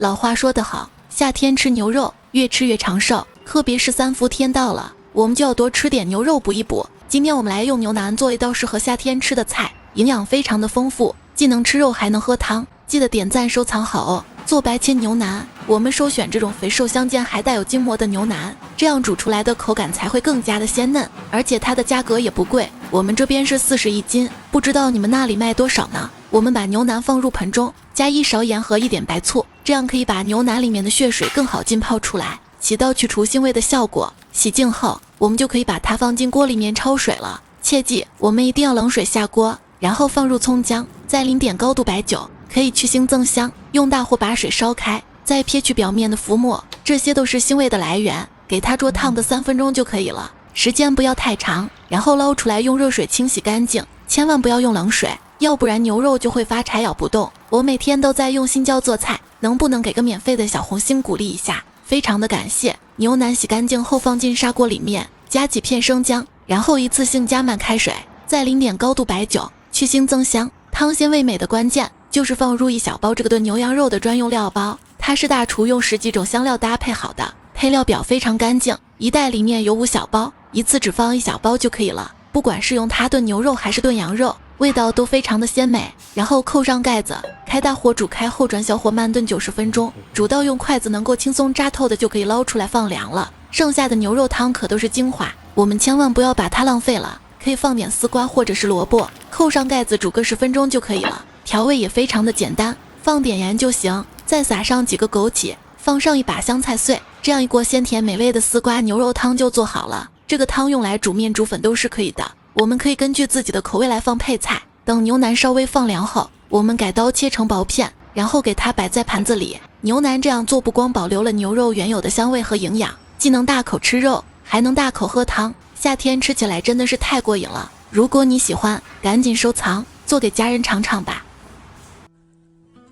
老话说得好，夏天吃牛肉，越吃越长寿。特别是3伏天到了，我们就要多吃点牛肉补一补。今天我们来用牛腩做一道适合夏天吃的菜，营养非常的丰富，既能吃肉还能喝汤。记得点赞收藏好哦。做白切牛腩，我们首选这种肥瘦相间还带有筋膜的牛腩，这样煮出来的口感才会更加的鲜嫩，而且它的价格也不贵，我们这边是40一斤，不知道你们那里卖多少呢？我们把牛腩放入盆中，加1勺盐和1点白醋，这样可以把牛腩里面的血水更好浸泡出来，起到去除腥味的效果。洗净后，我们就可以把它放进锅里面焯水了。切记，我们一定要冷水下锅，然后放入葱姜，再淋点高度白酒，可以去腥增香。用大火把水烧开，再撇去表面的浮沫，这些都是腥味的来源，给它灼烫的3分钟就可以了，时间不要太长。然后捞出来用热水清洗干净，千万不要用冷水，要不然牛肉就会发柴咬不动。我每天都在用心焦做菜，能不能给个免费的小红心鼓励一下？非常的感谢。牛腩洗干净后放进砂锅里面，加几片生姜，然后一次性加满开水，再淋点高度白酒，去腥增香。汤鲜味美的关键就是放入1小包这个炖牛羊肉的专用料包，它是大厨用10几种香料搭配好的，配料表非常干净，一袋里面有5小包，一次只放1小包就可以了。不管是用它炖牛肉还是炖羊肉，味道都非常的鲜美。然后扣上盖子，开大火煮开后转小火慢炖90分钟，煮到用筷子能够轻松扎透的就可以捞出来放凉了。剩下的牛肉汤可都是精华，我们千万不要把它浪费了，可以放点丝瓜或者是萝卜，扣上盖子煮个10分钟就可以了。调味也非常的简单，放点盐就行，再撒上几个枸杞，放上1把香菜碎，这样一锅鲜甜美味的丝瓜牛肉汤就做好了。这个汤用来煮面煮粉都是可以的，我们可以根据自己的口味来放配菜。等牛腩稍微放凉后，我们改刀切成薄片，然后给它摆在盘子里。牛腩这样做不光保留了牛肉原有的香味和营养，既能大口吃肉，还能大口喝汤，夏天吃起来真的是太过瘾了。如果你喜欢，赶紧收藏，做给家人尝尝吧。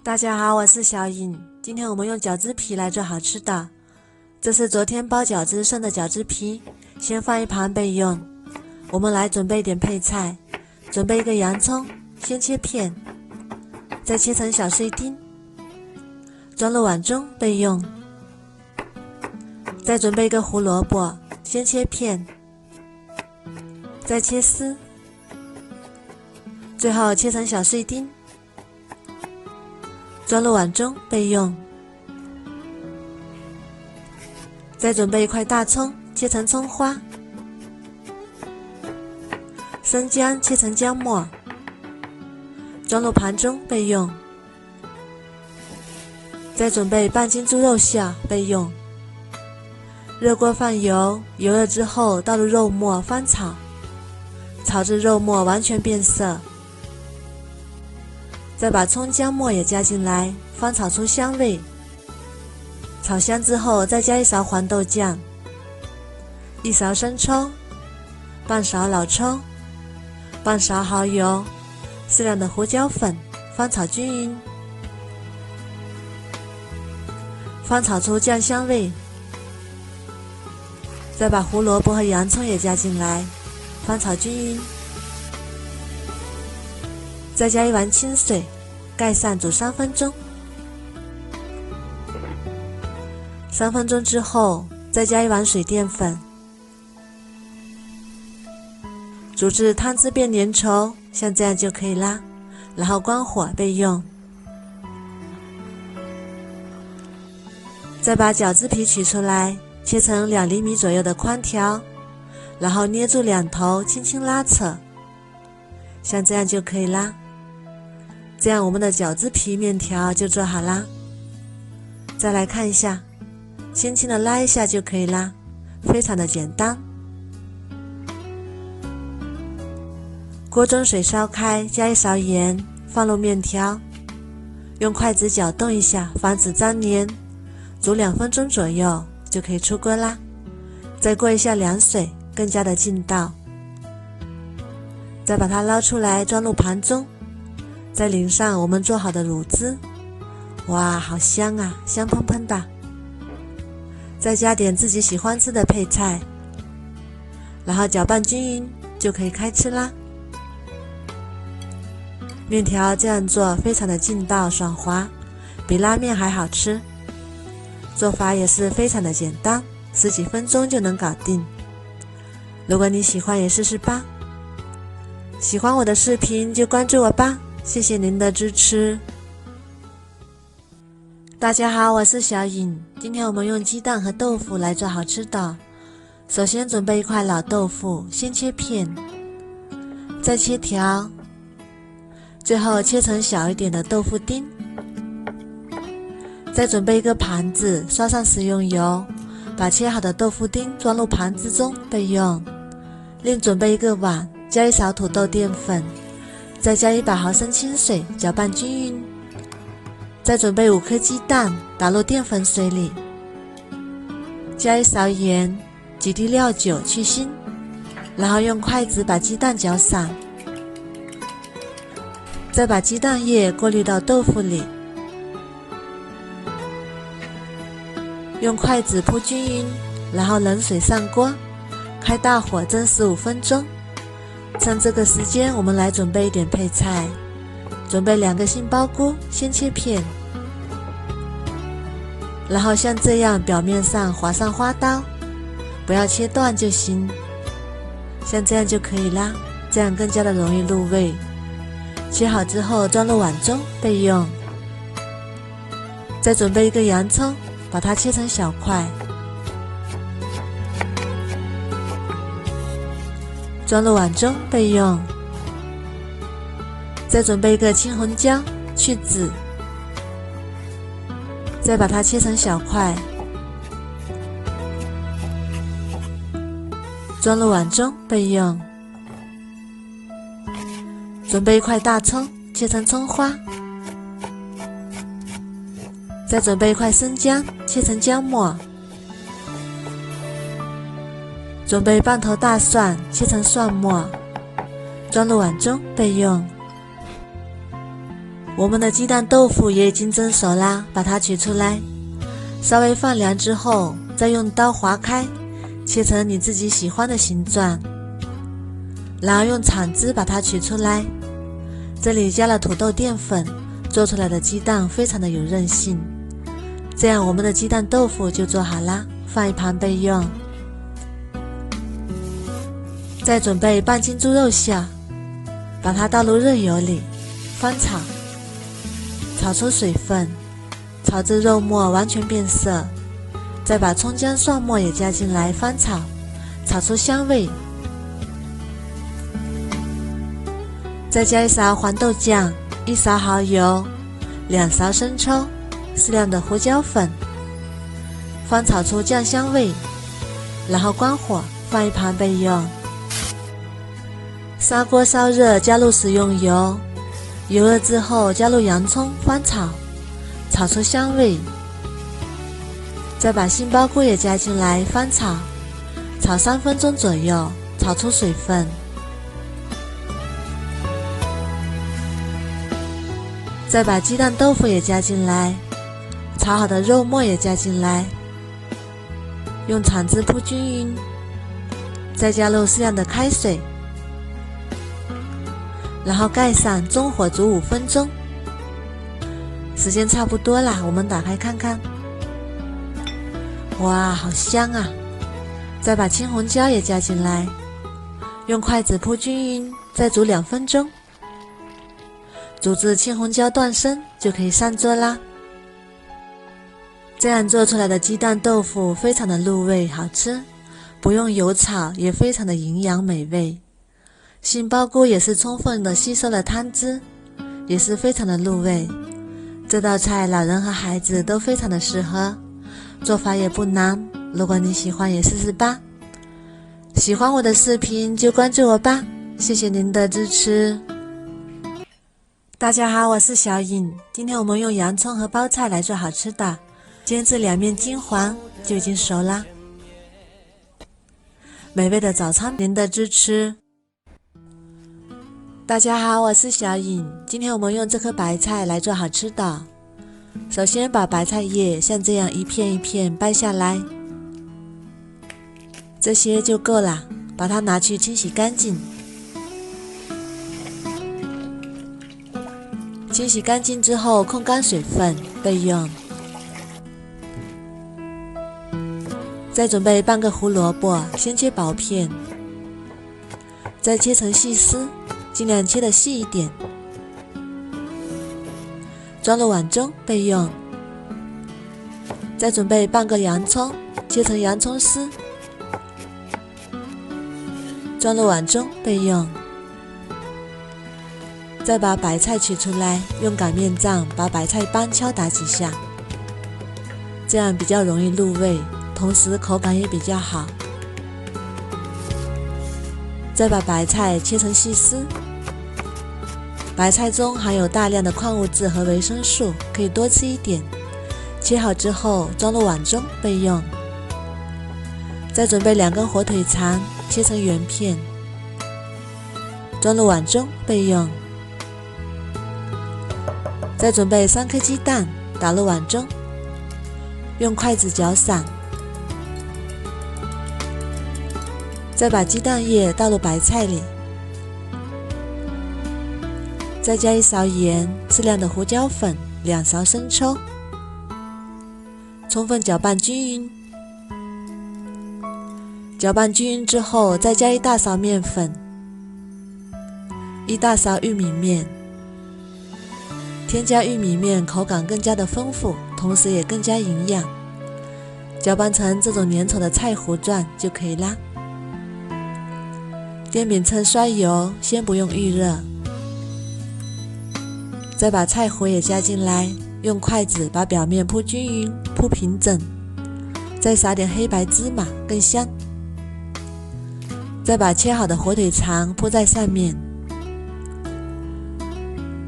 大家好，我是小颖，今天我们用饺子皮来做好吃的。这是昨天包饺子剩的饺子皮，先放一旁备用。我们来准备一点配菜，准备一个洋葱，先切片，再切成小碎丁，装入碗中备用。再准备一个胡萝卜，先切片，再切丝，最后切成小碎丁，装入碗中备用。再准备一块大葱，切成葱花，生姜切成姜末，装入盘中备用。再准备半斤猪肉馅备用。热锅放油，油热之后倒入肉末翻炒，炒至肉末完全变色。再把葱姜末也加进来，翻炒出香味。炒香之后再加1勺黄豆酱，1勺生抽，半勺老抽，半勺蚝油，适量的胡椒粉，翻炒均匀，翻炒出酱香味。再把胡萝卜和洋葱也加进来，翻炒均匀。再加1碗清水，盖上煮3分钟。3分钟之后，再加1碗水淀粉，煮至汤汁变粘稠，像这样就可以啦。然后关火备用。再把饺子皮取出来，切成2厘米左右的宽条，然后捏住两头，轻轻拉扯，像这样就可以啦。这样我们的饺子皮面条就做好啦。再来看一下，轻轻的拉一下就可以啦，非常的简单。锅中水烧开，加1勺盐，放入面条，用筷子搅动一下，防止粘连，煮2分钟左右就可以出锅啦。再过一下凉水，更加的劲道。再把它捞出来，装入盘中，再淋上我们做好的卤汁，哇，好香啊，香喷喷的。再加点自己喜欢吃的配菜，然后搅拌均匀就可以开吃啦。面条这样做非常的劲道爽滑，比拉面还好吃，做法也是非常的简单，10几分钟就能搞定。如果你喜欢也试试吧。喜欢我的视频就关注我吧，谢谢您的支持。大家好，我是小颖，今天我们用鸡蛋和豆腐来做好吃的。首先准备一块老豆腐，先切片，再切条，最后切成小一点的豆腐丁。再准备一个盘子，刷上食用油，把切好的豆腐丁装入盘子中备用。另准备一个碗，加1勺土豆淀粉，再加100毫升清水，搅拌均匀。再准备5颗鸡蛋，打入淀粉水里，加1勺盐，几滴料酒去腥，然后用筷子把鸡蛋搅散，再把鸡蛋液过滤到豆腐里，用筷子铺均匀，然后冷水上锅，开大火蒸15分钟。趁这个时间，我们来准备一点配菜。准备2个杏鲍菇，先切片，然后像这样表面上划上花刀，不要切断就行，像这样就可以啦，这样更加的容易入味。切好之后装入碗中备用。再准备一个洋葱，把它切成小块，装入碗中备用。再准备一个青红椒，去籽，再把它切成小块，装入碗中备用。准备一块大葱，切成葱花，再准备一块生姜，切成姜末，准备半头大蒜，切成蒜末，装入碗中备用。我们的鸡蛋豆腐也已经蒸熟啦，把它取出来，稍微放凉之后，再用刀划开，切成你自己喜欢的形状，然后用铲子把它取出来。这里加了土豆淀粉，做出来的鸡蛋非常的有韧性。这样我们的鸡蛋豆腐就做好啦，放一旁备用。再准备半斤猪肉馅，把它倒入热油里翻炒，炒出水分，炒至肉末完全变色，再把葱姜蒜末也加进来翻炒，炒出香味。再加1勺黄豆酱，1勺蚝油，2勺生抽，适量的胡椒粉，翻炒出酱香味，然后关火，放一旁备用。砂锅烧热，加入食用油，油热之后加入洋葱翻炒，炒出香味，再把杏鲍菇也加进来翻炒，炒3分钟左右，炒出水分。再把鸡蛋豆腐也加进来，炒好的肉末也加进来，用铲子铺均匀，再加入适量的开水，然后盖上，中火煮5分钟。时间差不多啦，我们打开看看。哇，好香啊！再把青红椒也加进来，用筷子铺均匀，再煮2分钟，煮至青红椒断生就可以上桌啦。这样做出来的鸡蛋豆腐非常的入味好吃，不用油炒也非常的营养美味。杏鲍菇也是充分的吸收了汤汁，也是非常的入味。这道菜老人和孩子都非常的适合，做法也不难，如果你喜欢也试试吧。喜欢我的视频就关注我吧，谢谢您的支持。大家好，我是小颖，今天我们用洋葱和包菜来做好吃的，煎至2面金黄就已经熟啦。美味的早餐，您的支持。大家好，我是小颖，今天我们用这颗白菜来做好吃的。首先把白菜叶像这样一片一片掰下来，这些就够了，把它拿去清洗干净。清洗干净之后控干水分备用。再准备半个胡萝卜，先切薄片，再切成细丝，尽量切得细一点，装入碗中备用。再准备半个洋葱，切成洋葱丝，装入碗中备用。再把白菜取出来，用擀面杖把白菜帮敲打几下，这样比较容易入味，同时口感也比较好。再把白菜切成细丝，白菜中含有大量的矿物质和维生素，可以多吃一点。切好之后装入碗中备用。再准备2根火腿肠，切成圆片，装入碗中备用。再准备3颗鸡蛋，打入碗中，用筷子搅散。再把鸡蛋液倒入白菜里，再加1勺盐，适量的胡椒粉，2勺生抽，充分搅拌均匀。搅拌均匀之后，再加1大勺面粉，1大勺玉米面。添加玉米面口感更加的丰富，同时也更加营养。搅拌成这种粘稠的菜糊状就可以啦。电饼铛刷油，先不用预热。再把菜糊也加进来，用筷子把表面铺均匀，铺平整。再撒点黑白芝麻，更香。再把切好的火腿肠铺在上面，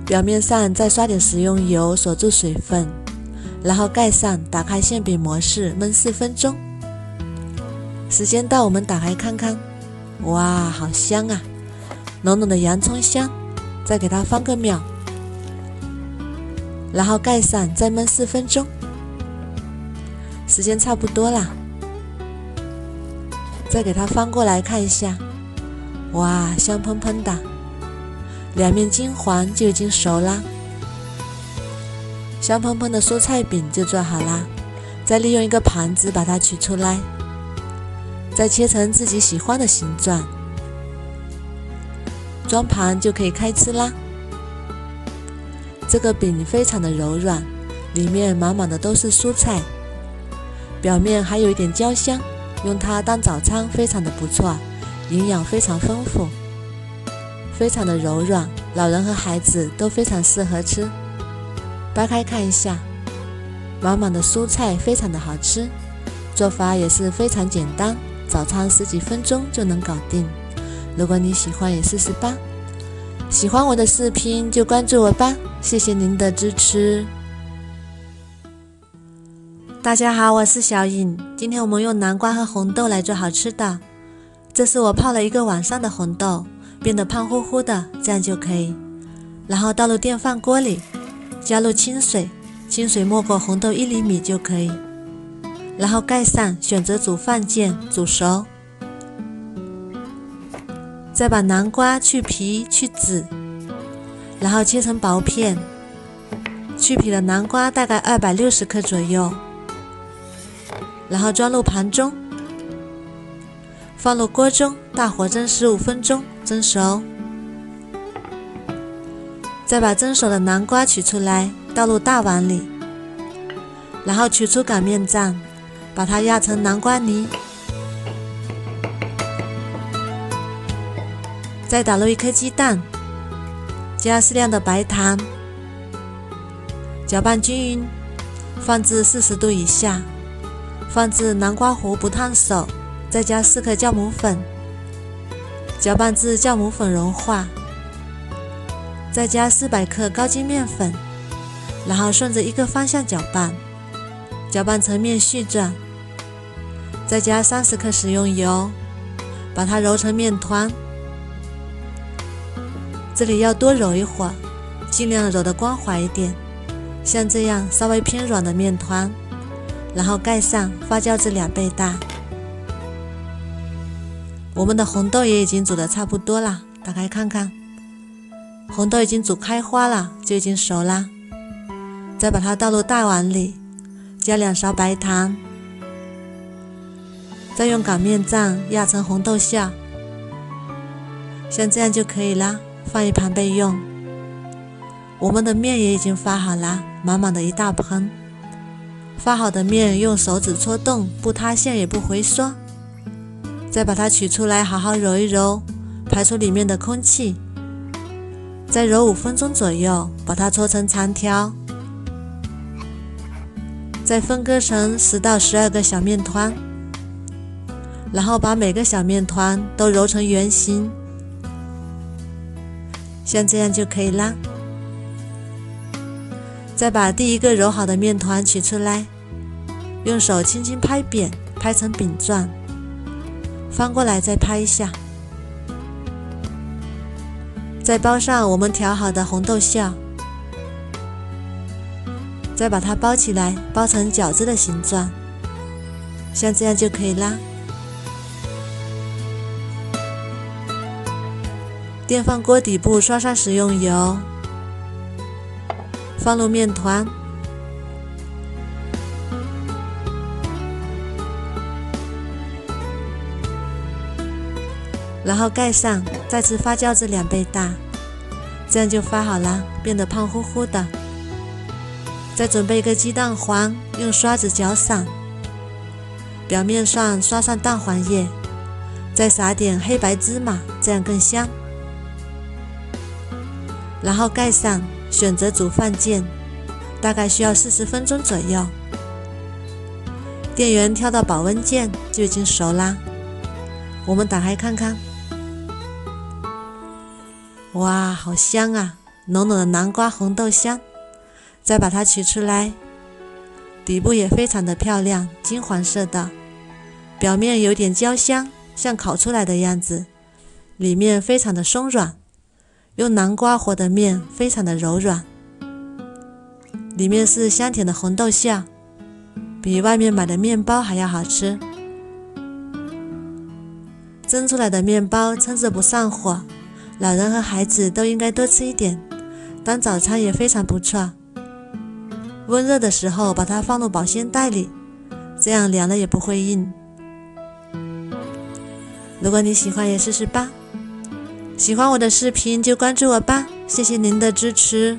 表面上再刷点食用油锁住水分，然后盖上，打开馅饼模式焖4分钟。时间到，我们打开看看，哇，好香啊，浓浓的洋葱香。再给它翻个面，然后盖上，再焖4分钟。时间差不多啦，再给它翻过来看一下，哇，香喷喷的，2面金黄就已经熟啦。香喷喷的蔬菜饼就做好啦。再利用一个盘子把它取出来，再切成自己喜欢的形状，装盘就可以开吃啦。这个饼非常的柔软，里面满满的都是蔬菜，表面还有一点焦香，用它当早餐非常的不错，营养非常丰富，非常的柔软，老人和孩子都非常适合吃。掰开看一下，满满的蔬菜，非常的好吃，做法也是非常简单，早餐10几分钟就能搞定。如果你喜欢也试试吧。喜欢我的视频就关注我吧，谢谢您的支持。大家好，我是小颖，今天我们用南瓜和红豆来做好吃的。这是我泡了1个晚上的红豆，变得胖乎乎的，这样就可以。然后倒入电饭锅里，加入清水，清水没过红豆1厘米就可以。然后盖上，选择煮饭键，煮熟。再把南瓜去皮去籽，然后切成薄片。去皮的南瓜大概260克左右，然后装入盘中，放入锅中，大火蒸15分钟，蒸熟。再把蒸熟的南瓜取出来，倒入大碗里，然后取出擀面杖，把它压成南瓜泥，再打入1颗鸡蛋，加适量的白糖，搅拌均匀，放置40度以下，放置南瓜糊不烫手，再加4克酵母粉，搅拌至酵母粉融化，再加400克高筋面粉，然后顺着一个方向搅拌，搅拌成面絮状，再加30克食用油，把它揉成面团。这里要多揉一会儿，尽量揉得光滑一点，像这样稍微偏软的面团，然后盖上，发酵至2倍大。我们的红豆也已经煮得差不多了，打开看看，红豆已经煮开花了，就已经熟啦。再把它倒入大碗里，加2勺白糖，再用擀面杖压成红豆馅，像这样就可以啦，放一旁备用。我们的面也已经发好啦，满满的一大盆。发好的面用手指戳洞，不塌陷也不回缩，再把它取出来，好好揉一揉，排出里面的空气，再揉5分钟左右，把它搓成长条，再分割成10到12个小面团，然后把每个小面团都揉成圆形，像这样就可以啦。再把第一个揉好的面团取出来，用手轻轻拍扁，拍成饼状，翻过来再拍一下，再包上我们调好的红豆馅，再把它包起来，包成饺子的形状，像这样就可以啦。电饭锅底部刷上食用油，放入面团，然后盖上，再次发酵至2倍大，这样就发好了，变得胖乎乎的。再准备一个鸡蛋黄，用刷子搅散，表面上刷上蛋黄液，再撒点黑白芝麻，这样更香。然后盖上，选择煮饭键，大概需要40分钟左右。电源调到保温键，就已经熟啦。我们打开看看，哇，好香啊，浓浓的南瓜红豆香。再把它取出来，底部也非常的漂亮，金黄色的，表面有点焦香，像烤出来的样子，里面非常的松软，用南瓜和的面非常的柔软，里面是香甜的红豆馅，比外面买的面包还要好吃。蒸出来的面包撑着不上火，老人和孩子都应该多吃一点，当早餐也非常不错。温热的时候把它放入保鲜袋里，这样凉了也不会硬。如果你喜欢也试试吧，喜欢我的视频就关注我吧，谢谢您的支持。